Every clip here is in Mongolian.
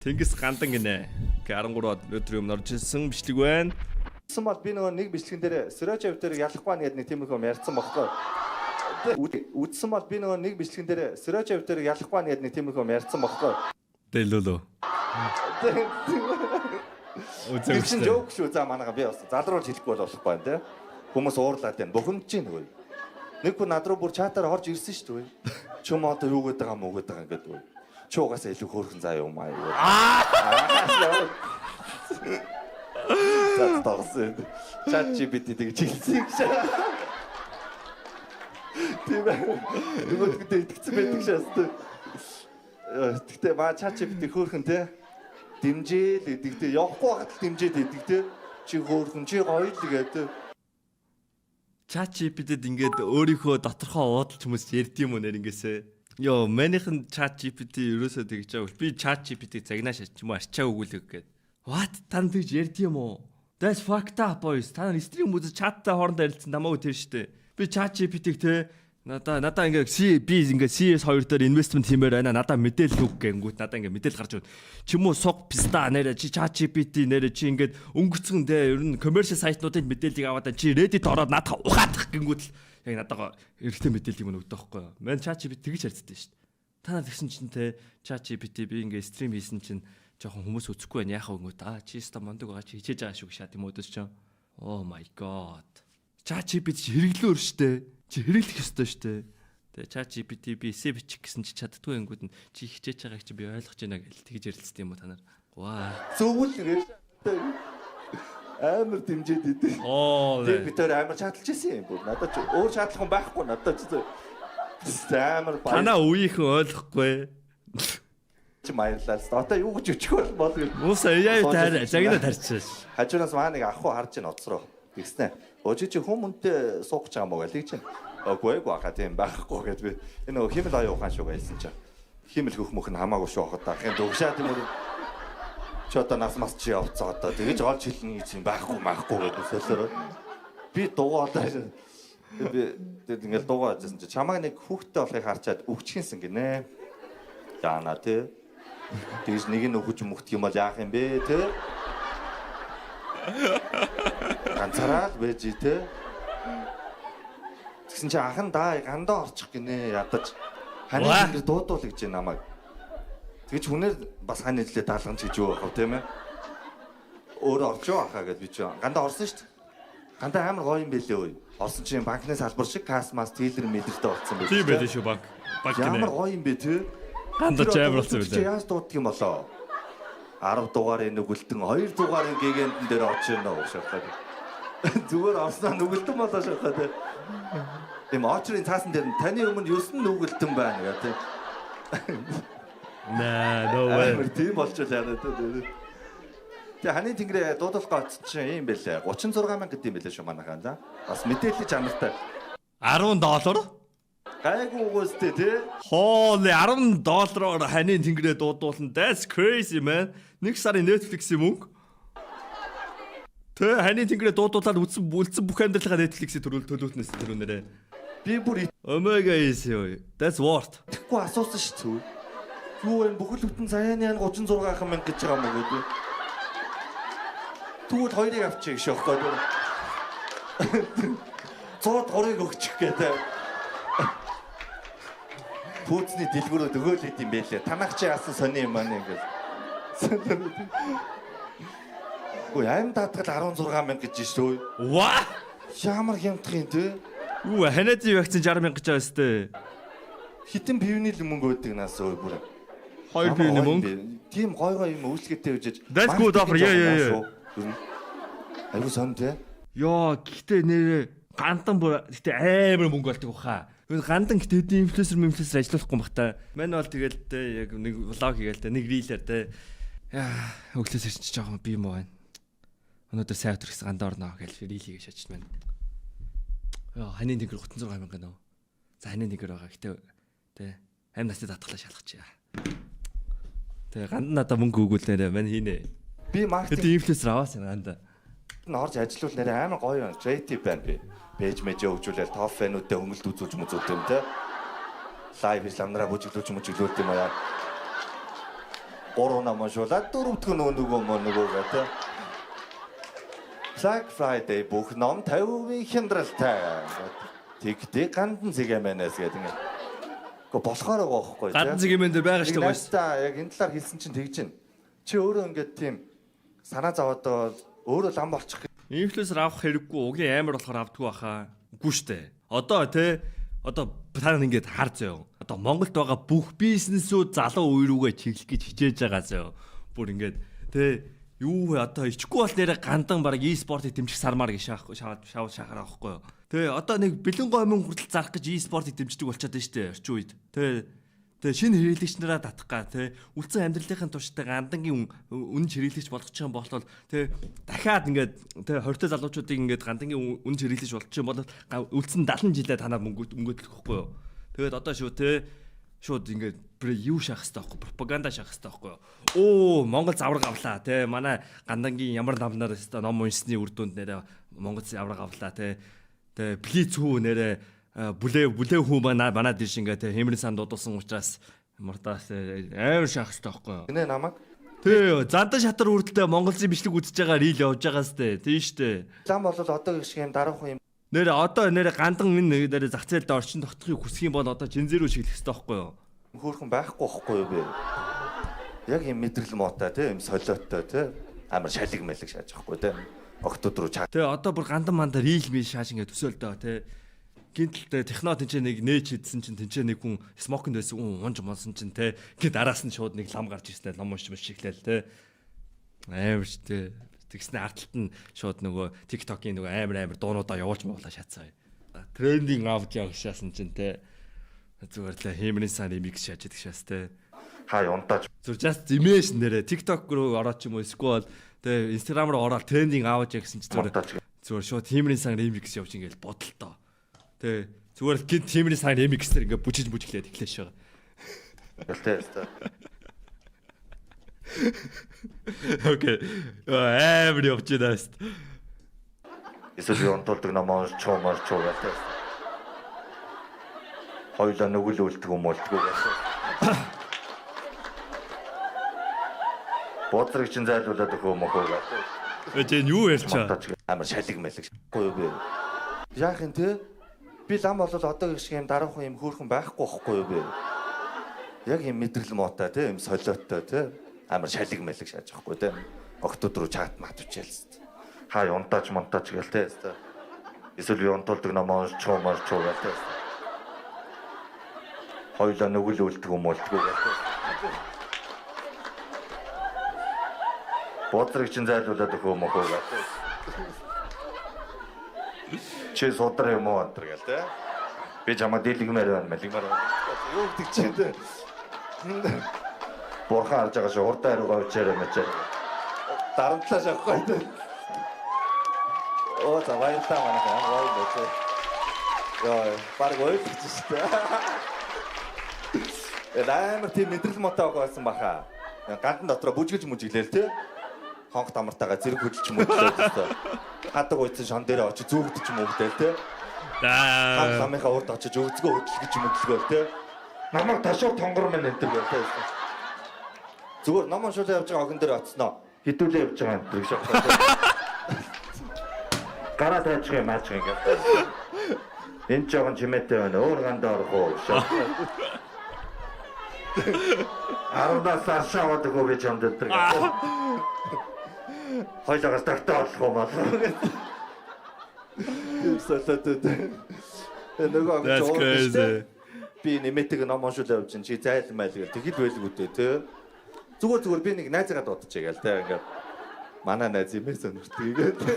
Тэнгис гандан гинэ. 13 өдрийн өмнө орж ирсэн бичлэг байна. Тэгсэн бол би нөгөө нэг бичлэгэн дээр Сөрөжев дээр ялахгүй нэгэд нэг тиймэрхүү ярьсан багтаа. Үдсэн бол би нөгөө нэг бичлэгэн дээр Сөрөжев дээр ялахгүй нэгэд нэг тиймэрхүү ярьсан багтаа. Дэлөлөө. Тэр чинь жоок шүү за манайха би бас залруулж хэлэхгүй болохгүй байна те. Хүмүүс уурлаад байна. Бухимдж чинь нөгөө. Нэг хүн над руу бүр чатаар орж ирсэн шүү дээ. Чүм одоо юу гэдэг байгаа мó гэдэг ингээд үү. Чи угаасаа илүү хөөрхөн заа юм аа. За тогсон. Чат GPT гэж хэлсэн гэж. Тийм ээ. Нөгөөдгөө итгэцэн байдаг шаастай. Тэгтээ маа чат GPT хөөрхөн те. Дэмжээл гэдэгтэй явахгүй хат дэмжээд гэдэгтэй. Чи хөөрхөн чи гоё л гэдэг. Чат GPT-д ингээд өөрийнхөө доторхоо уудалч хүмүүс ярьдсан юм уу нэр ингэсээ. Йоо, манийхэн чат GPT ерөөсөө тэгж байгаа. Би чат GPT загнааш ч юм уу арчаа өгүүлэг гээд. What? Тань тэгж ярьдсан юм уу? That's fucked up boys. Та нар стрим үзэж чаттай хоорондоо ярилцсан намайг тэр штэ. Би чат GPT-г те надаа ингээд би ингээд CS2 дээр инвестмент хиймээр байна. Надаа мэдээлэл үг гэнгүүт надаа ингээд мэдээлэл гарч ирнэ. Чимүү суг писта нэрэ чи чат GPT нэрэ чи ингээд өнгөрцгөн те ер нь commercial сайтнуудын мэдээллийг аваад чи Reddit ороод надаа ухаадах гэнгүүт л яг надаага эргэтэй мэдээлэл юм өгдөг байхгүй юу? Мэн чат GPT тэгж харьцдаг шүү дээ. Та нар тэгсэн чинь те чат GPT би ингээд стрим хийсэн чинь жоохон хүмүүс үзэхгүй байна яхаа өнгөт чи ста мондөг байгаа чи хичээж байгаа шүү шат юм уу дэс чинь. Oh my god. Чат GPT чи хэрэглөөр штэ. Чи хэрэглэх ёстой штэ. Тэгээ чат GPT би эсэ бичих гэсэн чи чаддгүй ангууд нь чи хичээж байгааг чи би ойлгож байна гэж тэгж ярилцсан юм уу та нар? Ваа. Зөвүүл нэр. Амар дэмжээд идэв. Тэр бид тээр амар чадалж ирсэн юм бүр. Надад ч өөр шаардлага байхгүй надад ч амар баяр. Танаа үеийнхэн ойлгохгүй. Чи баярлалаа. Одоо юу гэж өчгөө бол гэж. Уусаа яа таар загнаа тарчиж. Хажуунаас маа нэг ах уу харж ийн оцроо. Тэгснэ. Өчиг чи хүмүүнтэй суугч байгаа мó гэж чинь. Үгүй хаа тийм байхгүй гэд би энэ нөгөө химэл аяа ухаан шүү гэсэн чинь. Химэл хөх мөх нь хамаагүй шүү хахад дахин дугшаа тийм үү. Чи одоо нас мас чи явцгаа одоо тэгэж олж хэлнэ гэж юм байхгүй гэдэг сөөлөөр. Би дугаа одоо би ингээд дугаа ажилласан чи чамайг нэг хүүхдтэй болохыг харчаад өгчихсэн гинэ. Яана тий. Тэгж нэг нь өгч мөхт юм бол яах юм бэ тий. Ганцаараа л байж тий. Тэгсэн чи ах нь гандаа орчих гинэ ядаж. Хань ингэ дуудуул гэж намайг. Тэгж хүнээр бас хань хэлээ даалган ч гэж юу бахав тийм ээ. Өөрөө орчоо ахаа гэд би чи гандаа орсон шүү дээ. Гандаа амар гоё юм бэлээ өө. Орсон чи банкны салбар шиг касс мас тейлер мэдэртэй болсон байх. Тийм байлээ шүү банк. Ямар гоё юм бэ тий. Гандаа ч амар болсон байлээ. Яаж дууддаг юм болоо? 10 дугаарын нүгэлтэн 2 дугаарын гэгэндэн дээр очирноо уушаахад. Зүгээр орсноо нүгэлтэн болоо шахаад тий. Тэм очрын цаасан дээр таны өмнө 9 нүгэлтэн байна гэх тий. No way. Тийм болчихлоо яа гэдэг. Тэгээ ханы тэнгэрээ дуудлага гооц чинь юм бэлээ. 36,000 гэдэг юм бэлээ шүү манайхаа за. Бас мэдээлэл чанартай. $10. Гайгүй уустэй тий. Holy $10 ханы тэнгэрээ дуудуулна. That's crazy man. Нэг сарын Netflix-ийн мөнгө. Тэ ханы тэнгэрээ дуудуулаад үлдсэн бүх амьдралаа Netflix-ийн төлөвлөнөөс төрөнөрөө. Би бүр Omega is you. That's worth. тэгэхгүй асуусан шүү дээ. Юу вэ? Бүхэл бүтэн цаяаны 36,000 гэж байгаа юм уу? Тэгвэл хоёрыг авчих шоххой. 103-ыг өгчих гэдэг. Пүүцний дэлгүүрүүд өгөөл хэд юм бэ лээ. Танах чи яасан сони юм аа ингэж. Ой, аим даатгал 16,000 гэж шүү. Ваа! Ямар хямдах юм те? Юу ханаази вакцин 60,000 гэж байгаа сте. Хитэн бивний мөнгө өгдөг нас ой бүр. 2 бивний мөнгө. Тийм гой юм үйлчлэгтэй үжиж. That's good offer. Яа. Айгуу сон те. Йоо, гэхдээ нэрээ гандан бүр гэхдээ амар мөнгө болдог баха. Гандан гэхдээ инфлюенсер ажиллахгүй бах та. Мань бол тэгэл те яг нэг влог хийгээл те нэг рилээр те. Яа, өглөөс ирсэн чи жоохон би юм байна. Өнөөдөр сайн өдрөс гандаа орноо гэж рил хийгээ шаачд байна. Йоо, ханы нэг 36,000 гэнэ. За ханы нэг байгаа. Гэхдээ те амь насны татгалаа шалгачих. Тэгээ гандан надаа мөнгө өгүүлнээрээ мань хийнэ. Би маркетинг инфлюенсер аваасан гандаа. Орж ажиллавал нэрээ амар гоё юм. Creative байна би. Пэйж мэжээ хөгжүүлэл топ фэнүүдтэй хөнгөлт үзүүлж юм те. Лайв хийл амнараа бүжиглүүлж юм аа. 3 номшуулаад 4-р нөгөө гэдэг. Black Friday бүх ном 50% хямдралтай. Тэгтээ гандан зэгэмэнэс гэдэг ингэ. Гэхдээ болохоор байгаа байхгүй тийм. Гандан зэгэмэн дээр байгаа шүү дээ. Та яг энэ талаар хэлсэн чинь тэгж байна. Чи өөрөө ингээд тийм санаа зовоод өөрөө лам болчих. Инфлюенсер авах хэрэггүй угийн амар болохоор авдаггүй баха. Үгүй штэ. Одоо та ингээд хар зөө. Одоо Монголд байгаа бүх бизнесүүд залуу үе рүүгээ чиглэх гэж хичээж байгаа зөө. Бүр ингээд юу вэ одоо ичгүй бол нэрэ гандан баг e-спортыг дэмжих сармаар гэж шахаар авахгүй юу. Тэгээ одоо нэг бэлэн гомын хүртэл зарах гэж e-спортыг дэмждэг болчиход байна шүү дээ орчин үед. Тэгээ шинэ хэрэглэгч нараа татах га үлдсэн амьдралынхын турштай гандангийн үнэн хэрэглэгч болгочих юм бол дахиад ингээд 20 залуучуудыг ингээд гандангийн үнэн хэрэглэгч болгочих юм бол үлдсэн 70 жилээ танаа мөнгөдлөх байхгүй юу. Тэгээд одоо шууд ингээд юу шахах хэрэгтэй байхгүй пропаганда шахах хэрэгтэй байхгүй юу. Монгол завраг авлаа манай гандангийн ямар намнаар өстой ном уншсны үр дүнд нэрэ Монгол завраг авлаа плиц хүү нэрэ бүлээ хүү манай диш ингээд хэмрэн сан дуудсан учраас мартаас амар шахах хэрэгтэй байхгүй юу. Гинэ намайг зандан шатар үрдэлтэй монголын бичлэг үзэж байгаа рил явж байгаа сте тийм штэ. Лам бол одоо гэх шиг юм дараахан юм. Нэрэ гандан энэ нэрэ зах зээлд орчин тогтохыг хүсэх юм бол одоо жинзэрүү шиглэх хэрэгтэй байхгүй юу. Хөөрхөн байхгүй юу би. Яг юм мэдрэл муутай тийм солиоттой тийм амар шалиг мэлэг шааж байхгүй тийм. Октод руу чаа. Одоо бүр гандан мандаа рил мэл шааш ингээд төсөөлдөө тийм. Гинтэлтэй техно тэнцээ нэг нээж хийдсэн чинь тэнцээ нэг хүн смокинд байсан унж монсон чинь тийм. Гэт араас нь шууд нэг лам гарч ирсэн лам унш шиглээл тийм. Амар штэ. Тэгснэ артталт нь шууд нөгөө TikTok-ийн нөгөө амар дуунуудаа явуулж муулаа шатсан. Трендинг авч явах шаасан чинь тийм. Зүгээр л хэмрэн сан remix шааж идэх шээс те. Хаа унтаач. Зүгээр just image нэрэ TikTok руу ороод ч юм уу эсвэл те Instagram руу ороод трендинг аваад гэсэн чинь зүгээр шууд хэмрэн сан remix явж ингээл бодолтоо. Тэ зүгээр л гинт хэмрэн сан remix төр ингээ бүжиглээд эхлэш байгаа. Гэлтэй. Окей. Амар явж байна тест. Эсвэл унтуулдаг намаас чуумаар гэлтэй. Хоёулаа нүгэл үлдэх юм болтгоо гэсэн. Бодрогч зайлуулаад өгөх юм уу гэдэг. Тэ юу ярьчаа? Амар шалиг мэлэг. Гоо юу бэ? Яах юм те? Би лам бол одоо гэх шиг юм дараахан юм хөөрхөн байхгүй юу бэ? Яг юм мэдрэл муутай те, юм солиоттой те. Амар шалиг мэлэг шааж байхгүй те. Октод руу чат мат үчээлс. Хаа унтаач монтаач гэл те. Эсвэл унтуулдаг намаас чуумаар гэлтэй. Хоёулаа нүгэл үлдэх юм болтгоо гэдэг. Бодрогч зайлуулаад өгөх юм уу гэдэг. Чи судар юм уу энэ гэл тэ. Би чамаа дийлгмээр байна, мэлгмээр байна. Юу гэдэг чинь тэ. Борхон харж байгаа шүү, урдаа руу авчаарай мачаа. Дарамтлаа шахахгүй тэ. За баярлалаа манайхаа. Яа, баг ойлчих шүү дээ. Амар тийм мэдрэл мотоо байсан баха. Гандан дотроо бүжгэлж мүжиглээл тэ. Хонх тамартайгаа зэрэг хөдөлж мөдлөө тэ. Хадаг уйцсан шон дээр очиж зүгдэж мөгдөөл тэ. Хам ламынхаа урд очиж өгцгөө хөдөлгөж мөдлөө тэ. Намайг ташуур тонгор мэн энэ гэл тэ. Зүгээр намаа шулаа явж байгаа охин дээр оцсноо. Хідүүлээ явж байгаа энэ шиг шахах. Гараа таачих юм аачих юм гэл. Энэ ч жоохон чимээтэй байна. Өөр гандаа орох уу шах. Арундаас аршаад өгөө гэж амддаг. Хойлоогоос тагтаа болох юм бол. That's crazy. Би нэмэтэг ном уншуулаа явж чи зайлмайл гэл тэгэд байлгүй дээ тэ. Зүгээр би нэг найзаагаа дуудчихъя гэл тэ ингээд манай найз юм сонирхдаг гэдэг.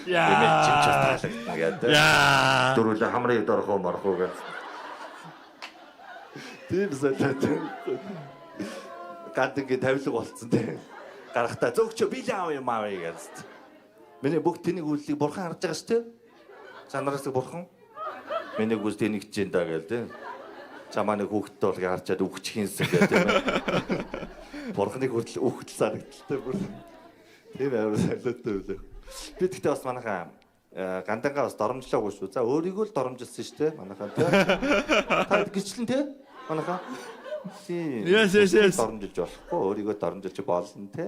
Яа. Яа. Дөрүлээ хамрыг дорох юм орох уу гэл. Тийм солиот. Гадгийн тавилга болцсон тийм. Гарахтаа зөөгчөө би л аав юм аав гэж. Миний бүх тэнийг үллийг бурхан харж байгаа шүү дээ. Санараас бурхан. Миний үс тэнийг чинь даа гэл тийм. Чамаа нэг хүүхдтэй бол харчаад үгчхийнсэн гэх тийм. Бурханыг хүртэл үхтэл санагдaltaй бүр. Тийм амар солиоттой үлээ. Би тэгтээ бас манайхаа гандангаа бас доромжлоогүй шүү. За өөрийгөө л доромжилсан шүү дээ манайхаа тийм. Та гिचлэн тийм. Манайхаа Тийм. Yes. Доромжилж болохгүй өөрийгөө доромжилж болно те.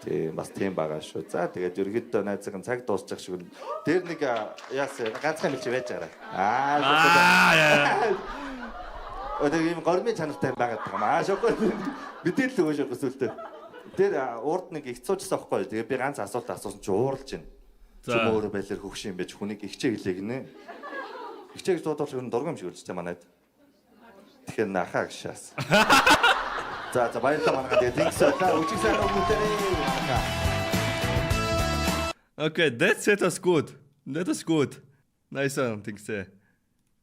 Тийм бас тийм байгаа шүү. За тэгээд ерөөдөө найзын цаг дуусчих шиг нь. Тэр нэг яасан ганцхан хэлж байж байгаа. Өдөр ийм гормын чанартай байгаад байгаа. Шоколад мэдээлэл өгөөш өсөлтөө. Тэр урд нэг их цуужсан байхгүй. Тэгээд би ганц асуулт асуусан чи ууралж байна. Чүм өөрөө байлэр хөвш юм байж хүнийг ихчээ гэлээ гинэ. Ихчээ гэж дуудвал ер нь дургуй юм шиг үлдчихэж манайд. Тэгэхээр нахаа гişээс. За баярлалаа манайхаа тэгээд ингэсэн үчиг сайн өгнөөрэй. Okay, that was good. Nice one, thanks.